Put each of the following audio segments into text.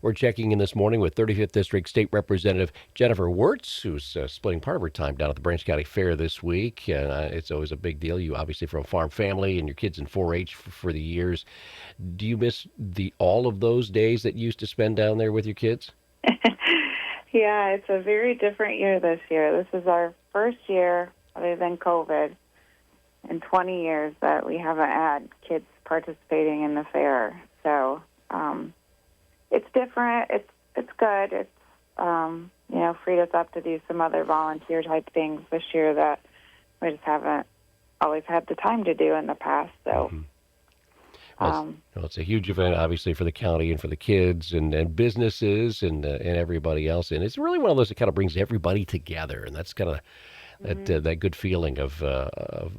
We're checking in this morning with 35th District State Representative Jennifer Wortz, who's splitting part of her time down at the Branch County Fair this week. It's always a big deal. You obviously from a farm family and your kids in 4-H for the years. Do you miss the all of those days that you used to spend down there with your kids? Yeah, it's a very different year this year. This is our first year, other than COVID, in 20 years that we haven't had kids participating in the fair. So it's different. It's good. It's freed us up to do some other volunteer type things this year that we just haven't always had the time to do in the past. So. Mm-hmm. Well, it's a huge event, obviously, for the county and for the kids and businesses and everybody else. And it's really one of those that kind of brings everybody together. And that's kind of that good feeling of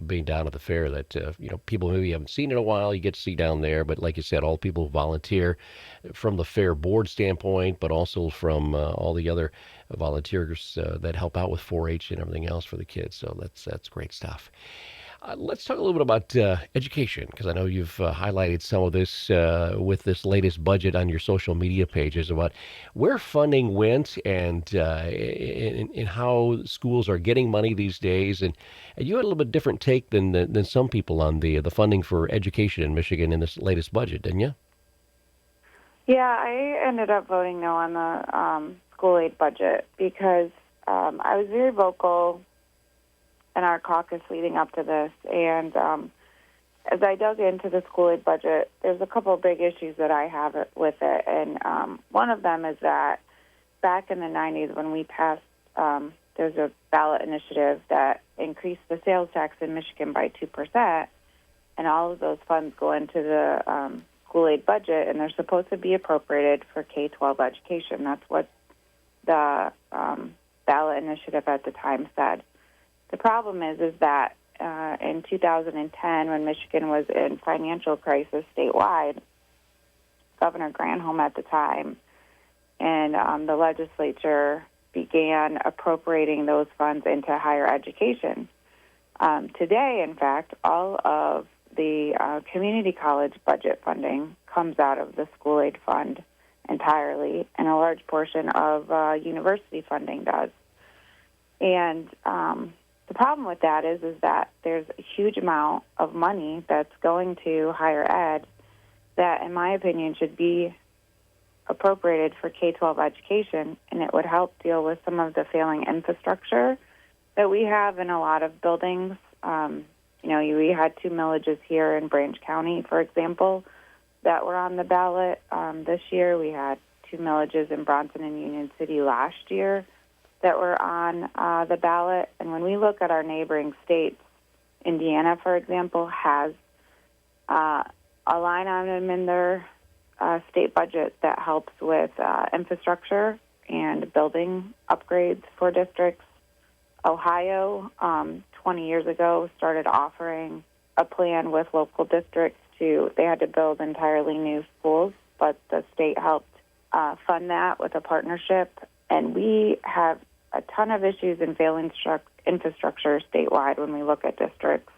being down at the fair that, people maybe haven't seen in a while, you get to see down there. But like you said, all people who volunteer from the fair board standpoint, but also from all the other volunteers that help out with 4-H and everything else for the kids. So that's great stuff. Let's talk a little bit about education, because I know you've highlighted some of this with this latest budget on your social media pages about where funding went and how schools are getting money these days. And you had a little bit different take than some people on the funding for education in Michigan in this latest budget, didn't you? Yeah, I ended up voting no on the school aid budget because I was very vocal in our caucus leading up to this. And as I dug into the school aid budget, there's a couple of big issues that I have with it. And one of them is that back in the 90s when we passed, there's a ballot initiative that increased the sales tax in Michigan by 2%. And all of those funds go into the school aid budget, and they're supposed to be appropriated for K-12 education. That's what the ballot initiative at the time said. The problem is that in 2010, when Michigan was in financial crisis statewide, Governor Granholm at the time and the legislature began appropriating those funds into higher education. Today, in fact, all of the community college budget funding comes out of the school aid fund entirely, and a large portion of university funding does. And the problem with that is that there's a huge amount of money that's going to higher ed that, in my opinion, should be appropriated for K-12 education, and it would help deal with some of the failing infrastructure that we have in a lot of buildings. We had 2 millages here in Branch County, for example, that were on the ballot this year. We had 2 millages in Bronson and Union City last year that were on the ballot. And when we look at our neighboring states, Indiana, for example, has a line item in their state budget that helps with infrastructure and building upgrades for districts. Ohio, 20 years ago, started offering a plan with local districts they had to build entirely new schools, but the state helped fund that with a partnership. And we have a ton of issues in failing infrastructure statewide when we look at districts.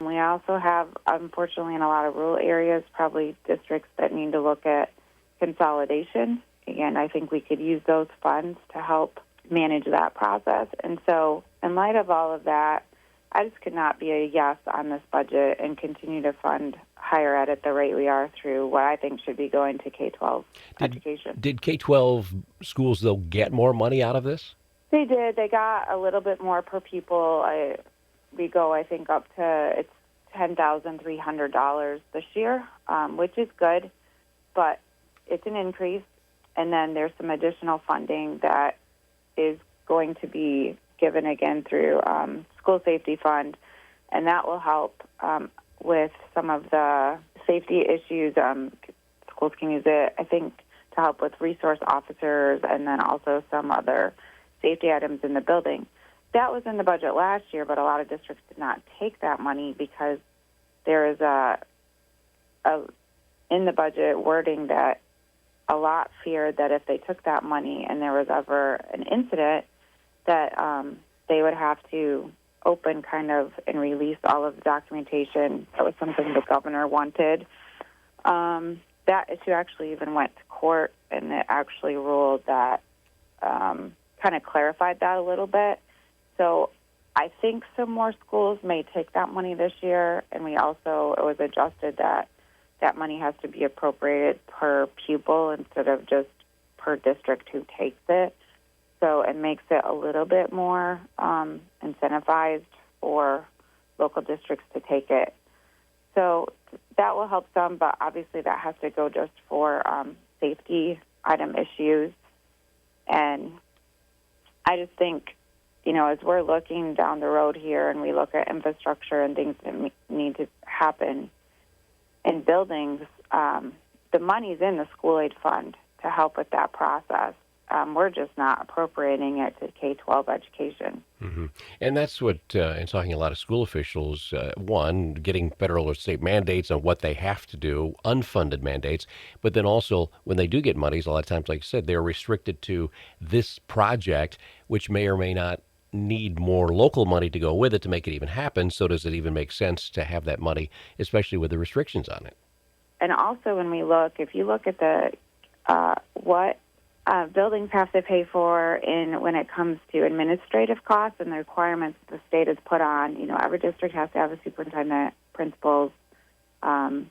We also have, unfortunately, in a lot of rural areas, probably districts that need to look at consolidation. And I think we could use those funds to help manage that process. And so in light of all of that, I just could not be a yes on this budget and continue to fund higher ed at the rate we are through what I think should be going to K-12 education. Did K-12 schools, though, get more money out of this? They did. They got a little bit more per pupil. We go, I think, up to it's $10,300 this year, which is good, but it's an increase. And then there's some additional funding that is going to be given again through school safety fund, and that will help with some of the safety issues. Schools can use it, I think, to help with resource officers and then also some other safety items in the building. That was in the budget last year, but a lot of districts did not take that money because there is a in the budget wording that a lot feared that if they took that money and there was ever an incident, that they would have to open kind of and release all of the documentation. That was something the governor wanted. That issue actually even went to court and it actually ruled that kind of clarified that a little bit. So I think some more schools may take that money this year, and it was adjusted that that money has to be appropriated per pupil instead of just per district who takes it. So it makes it a little bit more incentivized for local districts to take it. So that will help some, but obviously that has to go just for safety item issues. And I just think, as we're looking down the road here and we look at infrastructure and things that need to happen in buildings, the money's in the school aid fund to help with that process. We're just not appropriating it to K-12 education. Mm-hmm. And that's what, in talking to a lot of school officials, one, getting federal or state mandates on what they have to do, unfunded mandates, but then also when they do get monies, a lot of times, like you said, they're restricted to this project, which may or may not need more local money to go with it to make it even happen. So does it even make sense to have that money, especially with the restrictions on it? And also when we look, if you look at the what buildings have to pay for when it comes to administrative costs and the requirements the state has put on. Every district has to have a superintendent, principals, and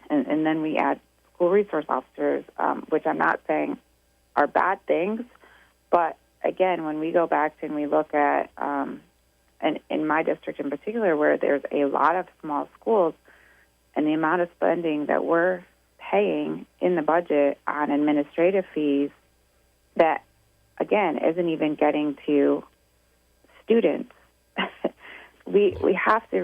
then we add school resource officers, which I'm not saying are bad things. But, again, when we go back and we look at, and in my district in particular, where there's a lot of small schools, and the amount of spending that we're paying in the budget on administrative fees that, again, isn't even getting to students. we have to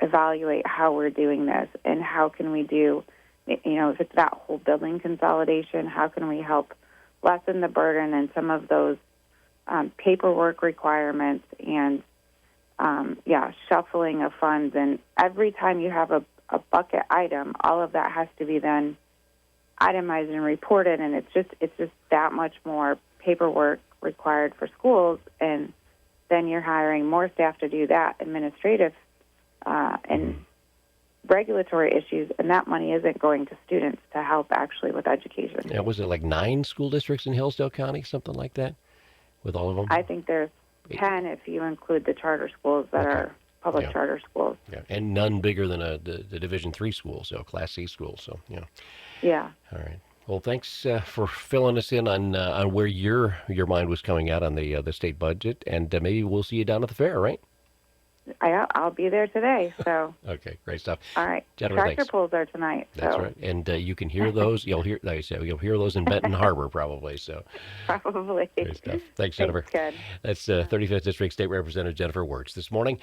reevaluate how we're doing this and how can we do, if it's that whole building consolidation, how can we help lessen the burden and some of those paperwork requirements and, shuffling of funds. And every time you have a bucket item, all of that has to be then itemized and reported, and it's just that much more paperwork required for schools, and then you're hiring more staff to do that administrative and regulatory issues, and that money isn't going to students to help actually with education. Yeah, was it like 9 school districts in Hillsdale County, something like that, with all of them? I think there's 10 if you include the charter schools that are public charter schools. Yeah, and none bigger than the Division III school, so Class C school. So Yeah. All right. Well, thanks for filling us in on where your mind was coming out on the state budget, and maybe we'll see you down at the fair, right? I'll be there today. So. Okay, great stuff. All right. Gentlemen, Tractor thanks. pulls are tonight. That's so. right, and you can hear those. You'll hear, like I said, you'll hear those in Benton Harbor probably. So. Probably. Great stuff. Thanks, Jennifer. Thanks, Ken. That's 35th District State Representative Jennifer Wortz this morning.